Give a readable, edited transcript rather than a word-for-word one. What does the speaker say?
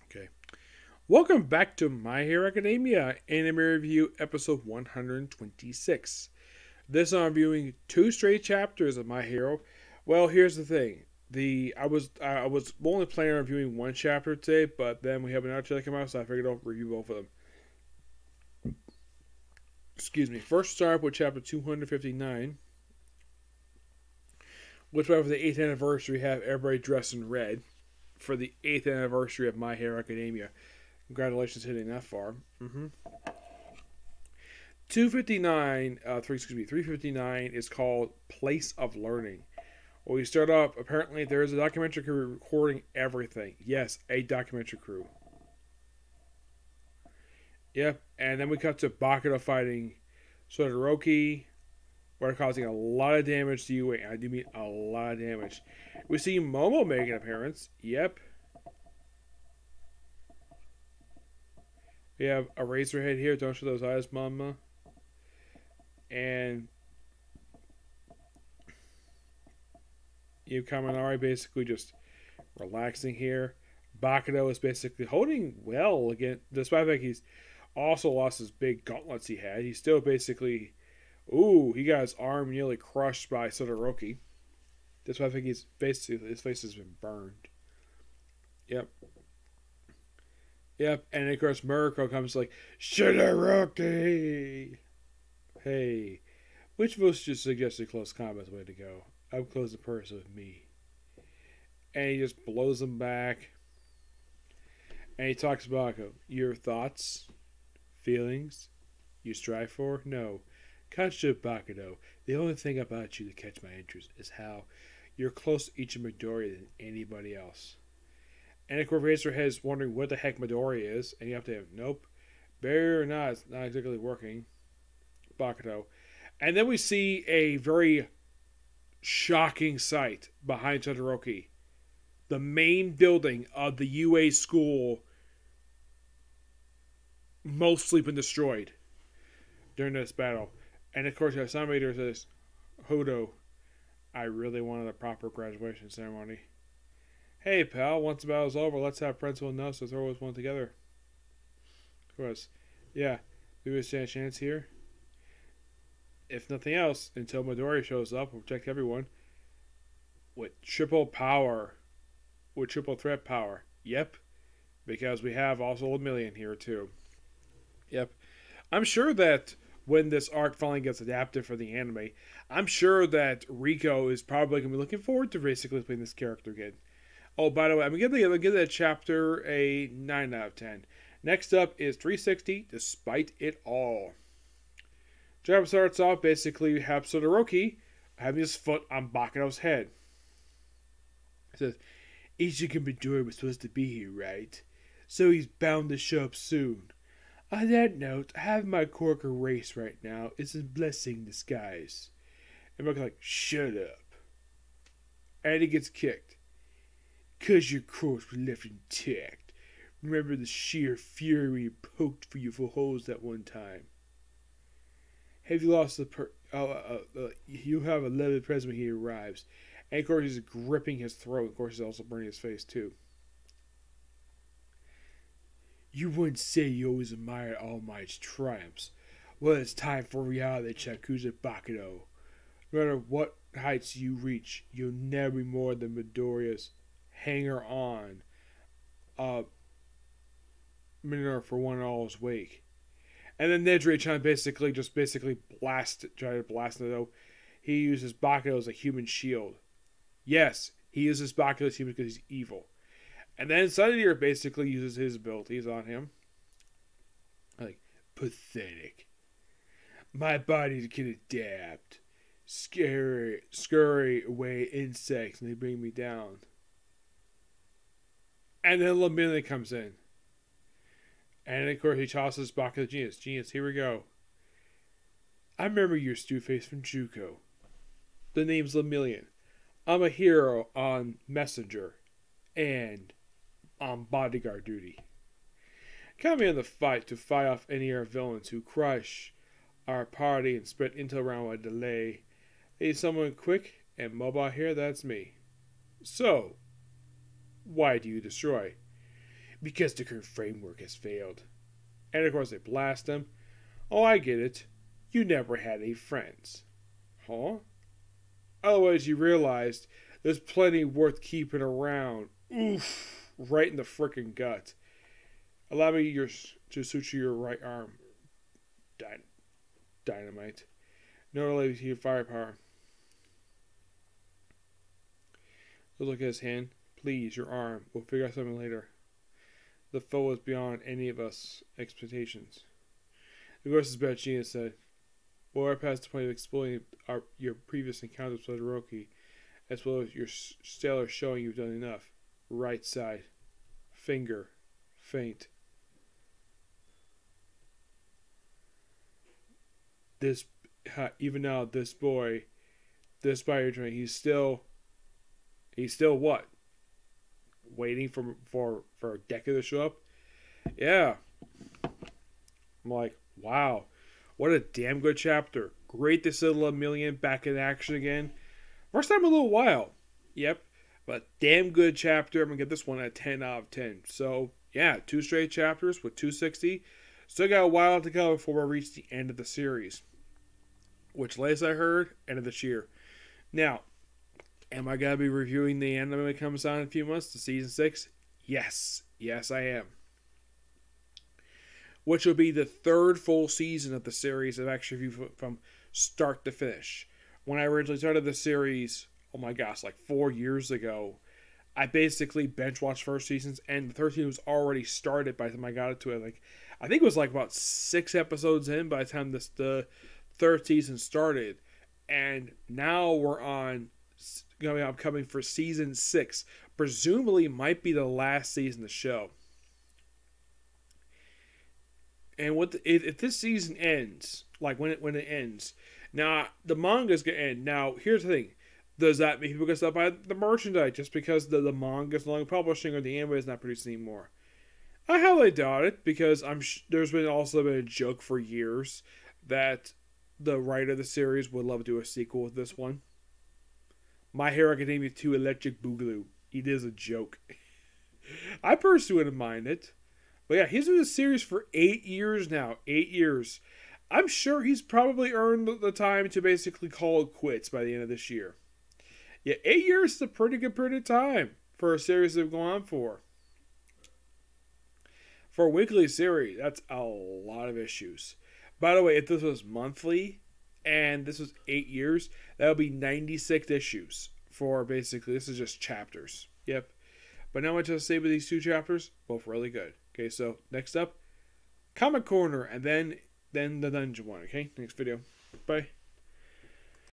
Okay. Welcome back to My Hero Academia Anime Review Episode 126. This I'm reviewing two straight chapters of My Hero. Well, here's the thing. I was only planning on reviewing one chapter today, but then we have another chapter come out, so I figured I'll review both of them. Excuse me. First, start with chapter 259, which right for the 8th anniversary have everybody dressed in red for the 8th anniversary of My Hero Academia. Congratulations hitting that far. 259, 359 is called Place of Learning. Well, we start off, apparently there is a documentary crew recording everything. Yes, a documentary crew. Yep, and then we cut to Bakuto fighting Todoroki. We're causing a lot of damage to you, and I do mean a lot of damage. We see Momo make an appearance. Yep. We have a Razorhead here. Don't show those eyes, mama. And you Kaminari basically just relaxing here. Bakuto is basically holding well again, despite the fact he's also lost his big gauntlets he had. He's still basically, he got his arm nearly crushed by Todoroki. That's why I think his face has been burned. Yep. Yep, and of course Murako comes like, Todoroki! Hey, which of us just suggested close combat's the way to go? Up close and personal with me. And he just blows him back. And he talks about your thoughts, feelings, you strive for? No. Consider Bakudo. The only thing about you that catch my interest is how you're close to each Midoriya than anybody else. And of course, Razorhead is wondering what the heck Midoriya is, and you have to have, nope, barrier or not, it's not exactly working. Bakuto. And then we see a very shocking sight behind Todoroki. The main building of the UA school mostly been destroyed during this battle. And of course, Samator says, Hodo, I really wanted a proper graduation ceremony. Hey, pal, once the battle's over, let's have Principal Nelson throw us one together. Of course. Yeah, do we stand a chance here? If nothing else, until Midori shows up, we'll protect everyone. With triple power. With triple threat power. Yep. Because we have also Lemillion here, too. Yep. I'm sure that when this arc finally gets adapted for the anime, I'm sure that Rico is probably going to be looking forward to basically playing this character again. Oh, by the way, I'm going to give that chapter a 9 out of 10. Next up is 360, Despite It All. Chapter starts off, basically, you have Todoroki having his foot on Bakuto's head. It says, Ichigo Midori was supposed to be here, right? So he's bound to show up soon. On that note, having my cork erased right now is a blessing in disguise. And Bakuto's like, shut up. And he gets kicked. 'Cause your corpse was left intact. Remember the sheer fury poked for you for holes that one time. Have you lost the you have a leather present when he arrives. And of course he's gripping his throat. Of course he's also burning his face too. You wouldn't say you always admired All Might's triumphs. Well, it's time for reality check. Kuza Bakuto. No matter what heights you reach, you'll never be more than Midoriya's hanger on Minotaur for one all's wake. And then Nedry-chan basically try to blast it though. He uses Bakuto as a human shield. Yes, he uses Bakuto as human because he's evil. And then Sunny basically uses his abilities on him. Like, pathetic. My body can adapt. Scurry away insects and they bring me down. And then Lemillion comes in. And of course he tosses Bakuto Genius. Genius, here we go. I remember your stew face from Juko. The name's Lemillion. I'm a hero on Messenger. And on bodyguard duty. Count me in the fight to fight off any of our villains who crush our party and spread intel around with delay. Need someone quick and mobile here? That's me. So, why do you destroy? because the current framework has failed. And of course they blast him. Oh, I get it. You never had any friends. Huh? Otherwise you realized there's plenty worth keeping around. Oof. Right in the frickin' gut. Allow me to suture your right arm. Dynamite. No related to your firepower. Look at his hand. Please, your arm. We'll figure out something later. The foe is beyond any of us expectations. The ghost is bad. Gina said, well, we're past the point of exploiting your previous encounters with Todoroki, as well as your stellar showing you've done enough. Right side. Finger. Faint. Even now, this boy, despite your training, he's still what? Waiting for a Deku to show up? Yeah. I'm like, wow. What a damn good chapter. Great to see Lemillion back in action again. First time in a little while. Yep. But damn good chapter. I'm going to give this one a 10 out of 10. So, yeah, 2 straight chapters with 260. Still got a while to go before we reach the end of the series. Which, latest I heard, end of this year. Now, am I going to be reviewing the anime when it comes out in a few months to season 6? Yes. Yes, I am. Which will be the 3rd full season of the series I've actually reviewed from start to finish. When I originally started the series, oh my gosh, like 4 years ago, I basically bench watched first seasons, and the 3rd season was already started by the time I got into it. Like, I think it was like about 6 episodes in by the time the 3rd season started. And now we're on upcoming for season 6. Presumably might be the last season of the show. And if this season ends, like when it ends, now the manga's gonna end. Now here's the thing: does that mean people can stop buy the merchandise just because the manga's no longer publishing or the anime is not produced anymore? I highly doubt it, because there's been a joke for years that the writer of the series would love to do a sequel with this one. My Hero Academia 2 Electric Boogaloo. It is a joke. I personally wouldn't mind it. But yeah, he's been in the series for 8 years now. 8 years. I'm sure he's probably earned the time to basically call it quits by the end of this year. Yeah, 8 years is a pretty good period of time for a series they've gone on for. For a weekly series, that's a lot of issues. By the way, if this was monthly and this was 8 years, that would be 96 issues for basically, this is just chapters. Yep. But now what to say with these 2 chapters? Both really good. Okay, so next up, Comic Corner, and then the Dungeon one. Okay, next video. Bye.